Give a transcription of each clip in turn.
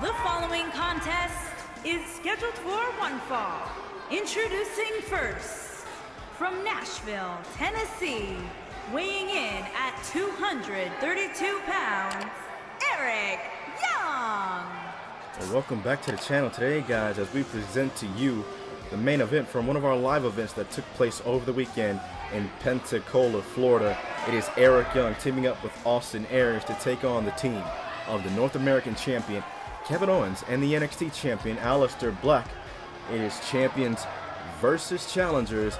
The following contest is scheduled for one fall. Introducing first, from Nashville, Tennessee, weighing in at 232 pounds, Eric Young. Well, welcome back to the channel today, guys, as we present to you the main event from one of our live events that took place over the weekend in Pensacola, Florida. It is Eric Young teaming up with Aries to take on the team of the North American champion Kevin Owens and the NXT champion Aleister Black. It is champions versus challengers.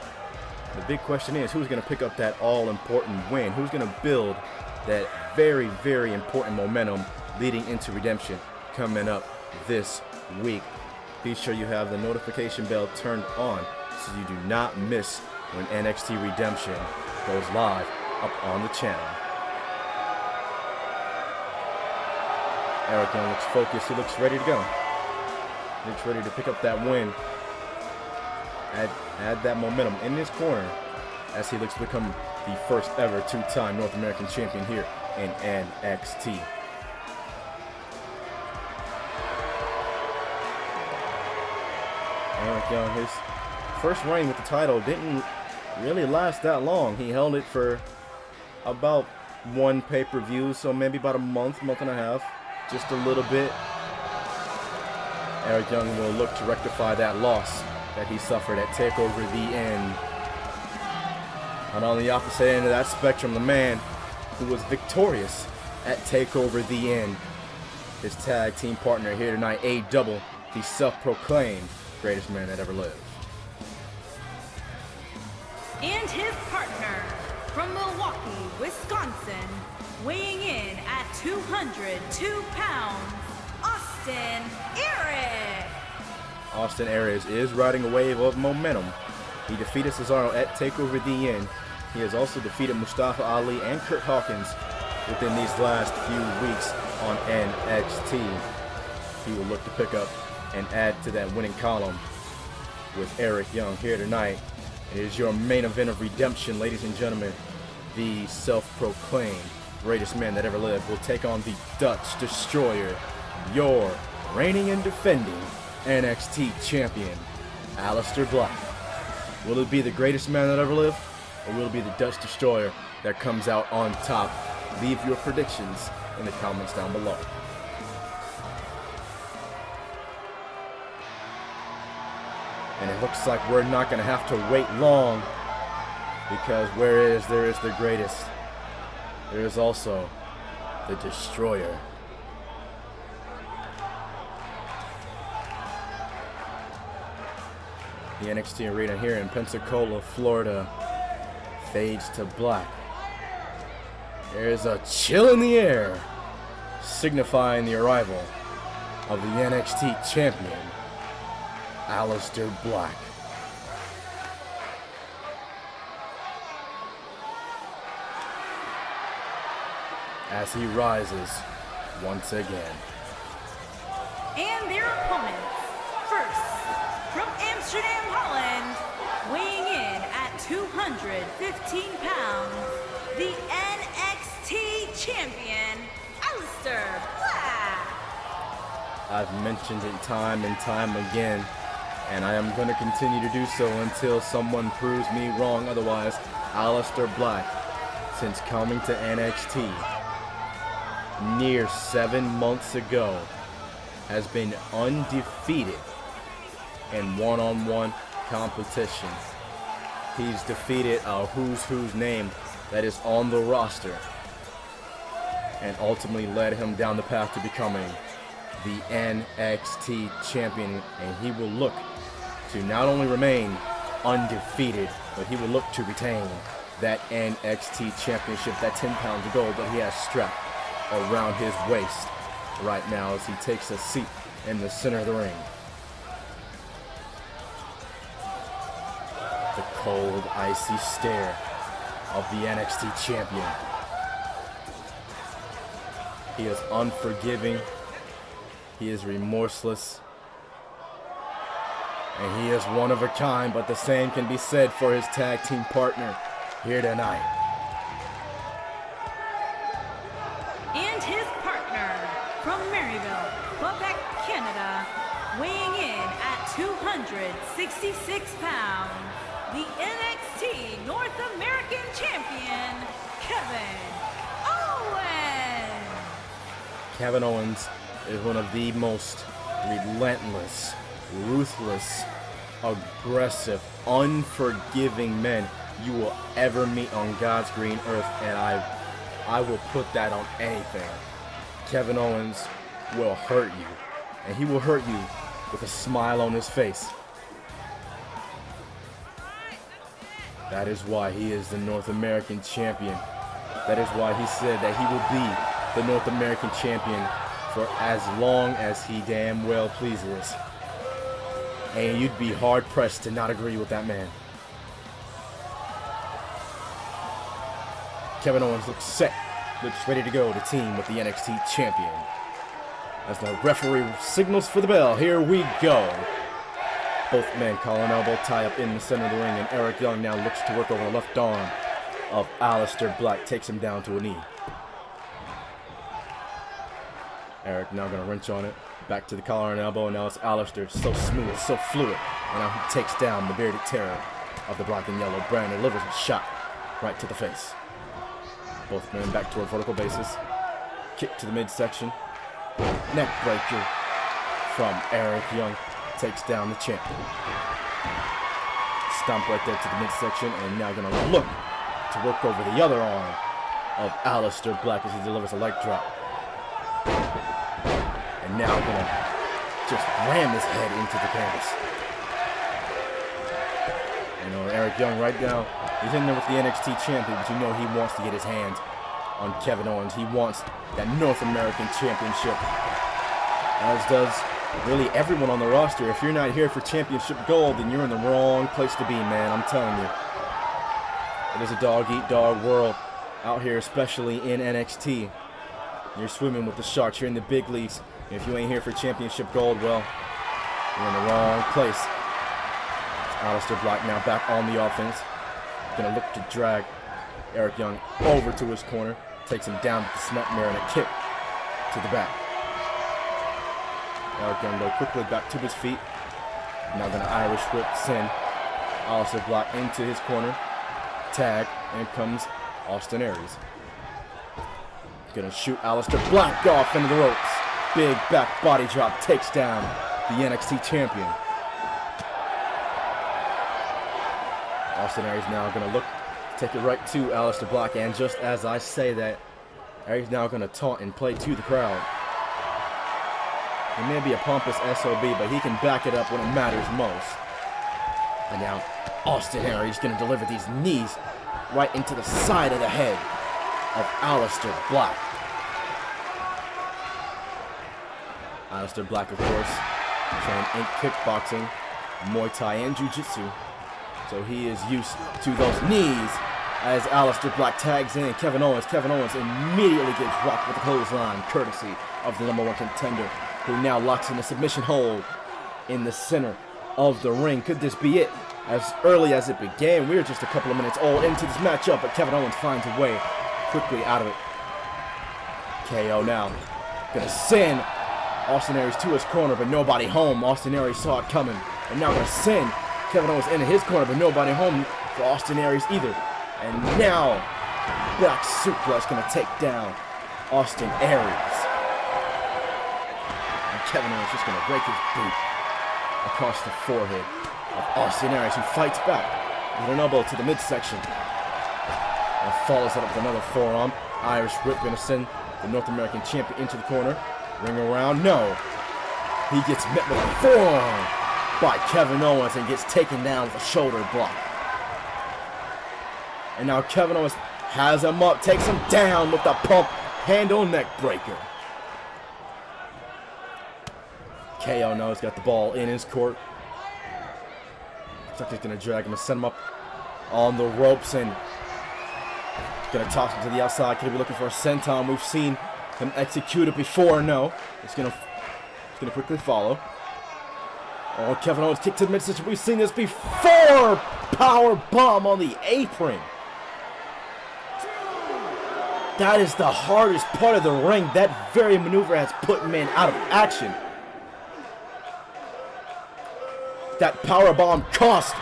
The big question is, who's going to pick up that all-important win? Who's going to build that very, very important momentum leading into Redemption coming up this week? Be sure you have the notification bell turned on so you do not miss when NXT Redemption goes live up on the channel. Eric Young looks focused. He looks ready to go. He looks ready to pick up that win. Add that momentum in his corner as he looks to become the first ever two-time North American champion here in NXT. Eric Young, his first reign with the title didn't really last that long. He held it for about one pay-per-view, so maybe about a month and a half, just a little bit. Eric Young will look to rectify that loss that he suffered at TakeOver the End. And on the opposite end of that spectrum, the man who was victorious at TakeOver the End, his tag team partner here tonight, A-Double, the self-proclaimed greatest man that ever lived. And his partner, from Milwaukee, Wisconsin, weighing in at 202 pounds, Aries is riding a wave of momentum. He defeated Cesaro at TakeOver the End. He has also defeated Mustafa Ali and Kurt Hawkins within these last few weeks on NXT. He will look to pick up and add to that winning column with Eric Young here tonight. It is your main event of Redemption, ladies and gentlemen. The self-proclaimed greatest man that ever lived will take on the Dutch Destroyer, your reigning and defending NXT champion, Aleister Black. Will it be the greatest man that ever lived, or will it be the Dutch Destroyer that comes out on top? Leave your predictions in the comments down below. And it looks like we're not going to have to wait long, because there is the greatest. There is also the Destroyer. The NXT arena here in Pensacola, Florida, fades to black. There is a chill in the air, signifying the arrival of the NXT champion, Aleister Black. As he rises once again. And their opponents, first, from Amsterdam, Holland, weighing in at 215 pounds, the NXT champion, Aleister Black. I've mentioned it time and time again, and I am going to continue to do so until someone proves me wrong otherwise. Aleister Black, since coming to NXT near 7 months ago, has been undefeated in one-on-one competition. He's defeated a who's name that is on the roster, and ultimately led him down the path to becoming the NXT champion. And he will look to not only remain undefeated, but he will look to retain that NXT championship, that 10 pounds of gold that he has strapped around his waist right now as he takes a seat in the center of the ring. The cold, icy stare of the NXT champion. He is unforgiving. He is remorseless. And he is one of a kind, but the same can be said for his tag team partner here tonight. And his partner, from Maryville, Quebec, 266 pounds, the NXT North American Champion, Kevin Owens. Kevin Owens is one of the most relentless, ruthless, aggressive, unforgiving men you will ever meet on God's green earth, and I will put that on anything. Kevin Owens will hurt you, and he will hurt you with a smile on his face. That is why he is the North American Champion. That is why he said that he will be the North American Champion for as long as he damn well pleases. And you'd be hard-pressed to not agree with that man. Kevin Owens looks set, looks ready to go to team with the NXT Champion. As the referee signals for the bell, here we go. Both men collar and elbow tie up in the center of the ring, and Eric Young now looks to work over the left arm of Aleister Black, takes him down to a knee. Eric now going to wrench on it, back to the collar and elbow, and now it's Aleister, so smooth, so fluid, and now he takes down the bearded terror of the black and yellow brand, and delivers a shot right to the face. Both men back toward vertical bases, kick to the midsection, neck breaker from Eric Young, takes down the champion. Stomp right there to the midsection, and now going to look to work over the other arm of Aleister Black as he delivers a leg drop. And now going to just ram his head into the canvas. You know, Eric Young right now, he's in there with the NXT champion, but you know he wants to get his hands on Kevin Owens. He wants that North American Championship, as does really everyone on the roster. If you're not here for championship gold, then you're in the wrong place to be, man. I'm telling you. It is a dog-eat-dog world out here, especially in NXT. You're swimming with the sharks. You're in the big leagues. And if you ain't here for championship gold, well, you're in the wrong place. Aleister Black now back on the offense. Gonna look to drag Eric Young over to his corner. Takes him down with the snapmare and a kick to the back. Eric Young go quickly back to his feet. Now gonna Irish whip send Aleister Black into his corner. Tag, and comes Austin Aries. Gonna shoot Aleister Black off into the ropes. Big back body drop takes down the NXT champion. Austin Aries now gonna look, take it right to Aleister Black, and just as I say that, Aries now gonna taunt and play to the crowd. He may be a pompous SOB, but he can back it up when it matters most. And now Austin Aries gonna deliver these knees right into the side of the head of Aleister Black. Aleister Black, of course, trained in kickboxing, Muay Thai, and Jiu-Jitsu. So he is used to those knees as Aleister Black tags in Kevin Owens. Kevin Owens immediately gets rocked with a clothesline, courtesy of the #1 contender, who now locks in a submission hold in the center of the ring. Could this be it? As early as it began, we're just a couple of minutes all into this matchup, but Kevin Owens finds a way quickly out of it. KO now. Gonna send Austin Aries to his corner, but nobody home. Austin Aries saw it coming, and now gonna send Kevin Owens into his corner, but nobody home for Austin Aries either. And now, back suplex gonna take down Austin Aries. And Kevin Owens just gonna break his boot across the forehead of Austin Aries, who fights back with an elbow to the midsection. And follows it up with another forearm. Irish whip gonna send the North American champion into the corner. Ring around, no. He gets met with a forearm by Kevin Owens and gets taken down with a shoulder block. And now Kevin Owens has him up, takes him down with the pump handle neck breaker. KO now has got the ball in his court. Looks like he's going to drag him and send him up on the ropes, and going to toss him to the outside. Could he be looking for a senton? We've seen him execute it before. No. It's going to quickly follow. Oh, Kevin Owens kick to the midsection. We've seen this before. Power bomb on the apron. That is the hardest part of the ring. That very maneuver has put men out of action. That powerbomb cost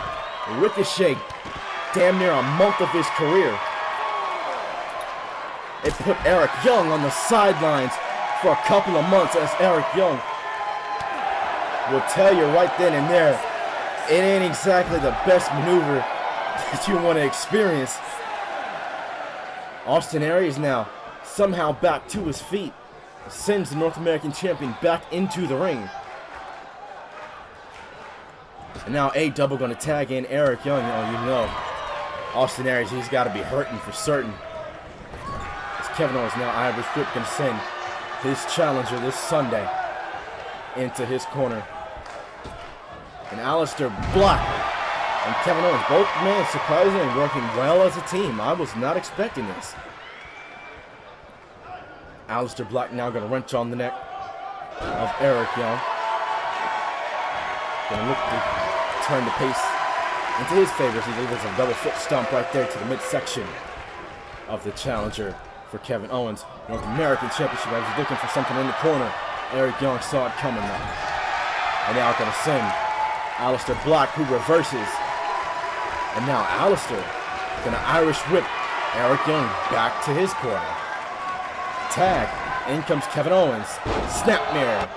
Ricochet damn near a month of his career. It put Eric Young on the sidelines for a couple of months, as Eric Young will tell you right then and there, it ain't exactly the best maneuver that you want to experience. Austin Aries now somehow back to his feet, sends the North American champion back into the ring. And now A-Double going to tag in Eric Young. Oh, you know, Austin Aries, he's got to be hurting for certain. As Kevin Owens now, Irish Whip going to send his challenger this Sunday into his corner. And Aleister Black and Kevin Owens, both men surprisingly working well as a team. I was not expecting this. Aleister Black now going to wrench on the neck of Eric Young. Going to look to turn the pace into his favor as he delivers a double foot stomp right there to the midsection of the challenger for Kevin Owens. North American Championship. I was looking for something in the corner. Eric Young saw it coming now. And now going to send Aleister Black, who reverses. And now Aleister going to Irish whip Eric Young back to his corner. Tag. In comes Kevin Owens. Snap mirror.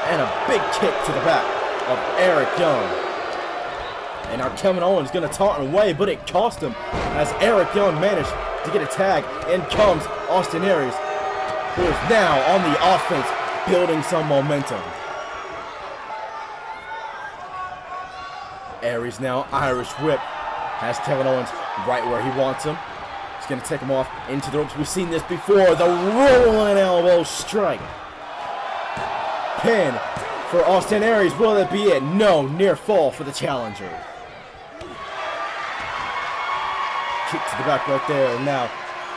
And a big kick to the back of Eric Young. And now Kevin Owens going to taunt him away, but it cost him as Eric Young managed to get a tag. In comes Austin Aries, who is now on the offense, building some momentum. Aries now Irish whip, has Kevin Owens right where he wants him. He's going to take him off into the ropes. We've seen this before. The rolling elbow strike. Pin for Austin Aries. Will that be it? No. Near fall for the challenger. Kick to the back right there. And now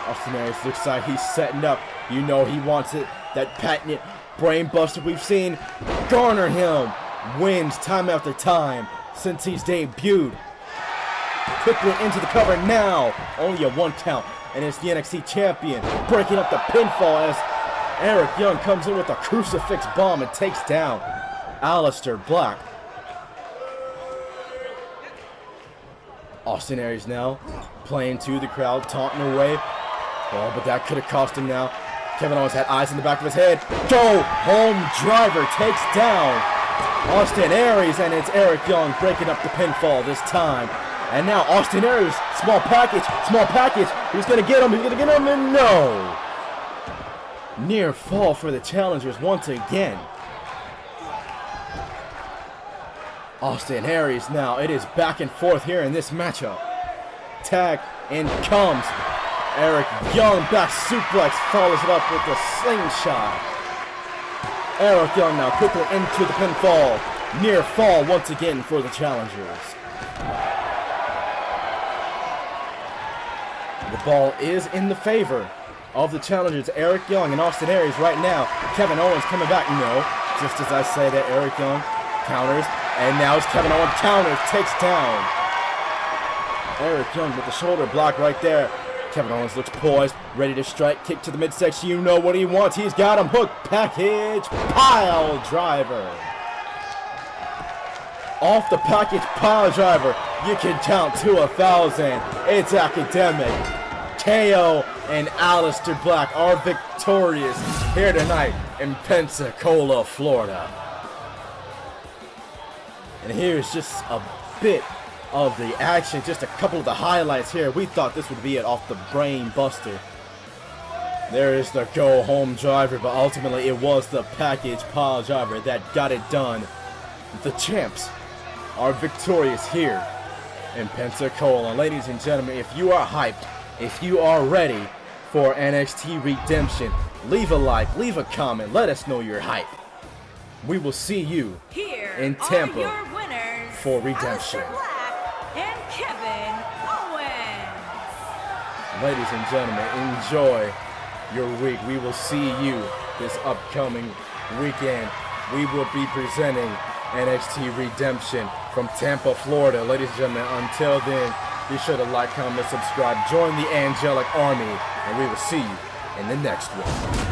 Austin Aries looks like he's setting up. You know he wants it. That patented brain buster we've seen garner him wins time after time since he's debuted. Quickly into the cover now. Only a 1 count. And it's the NXT champion breaking up the pinfall as Eric Young comes in with a crucifix bomb and takes down Aleister Black. Austin Aries now playing to the crowd, taunting away. Oh, but that could have cost him now. Kevin Owens had eyes in the back of his head. Go home driver takes down Austin Aries, and it's Eric Young breaking up the pinfall this time. And now Austin Aries, small package. He's going to get him, and no. Near fall for the challengers once again. Austin Aries now, it is back and forth here in this matchup. Tag, in comes Eric Young, back suplex, follows it up with the slingshot. Eric Young now quickly into the pinfall. Near fall once again for the challengers. The ball is in the favor of the challengers, Eric Young and Austin Aries right now. Kevin Owens coming back. No, just as I say that, Eric Young counters. And now it's Kevin Owens counters, takes down Eric Young with the shoulder block right there. Kevin Owens looks poised, ready to strike. Kick to the midsection. You know what he wants. He's got him hooked. Package pile driver. Off the package pile driver. You can count to 1,000. It's academic. KO and Aleister Black are victorious here tonight in Pensacola, Florida. And here's just a bit of the action, just a couple of the highlights here. We thought this would be it off the brain buster. There is the go home driver, but ultimately it was the package pile driver that got it done. The champs are victorious here in Pensacola. Ladies and gentlemen, if you are hyped, if you are ready for NXT Redemption, leave a like, leave a comment, let us know you're hyped. We will see you Here in Tampa are your winners, for Redemption. Aleister Black and Kevin Owens. Ladies and gentlemen, enjoy your week. We will see you this upcoming weekend. We will be presenting NXT Redemption from Tampa, Florida. Ladies and gentlemen, until then, be sure to like, comment, subscribe, join the Angelic Army, and we will see you in the next one.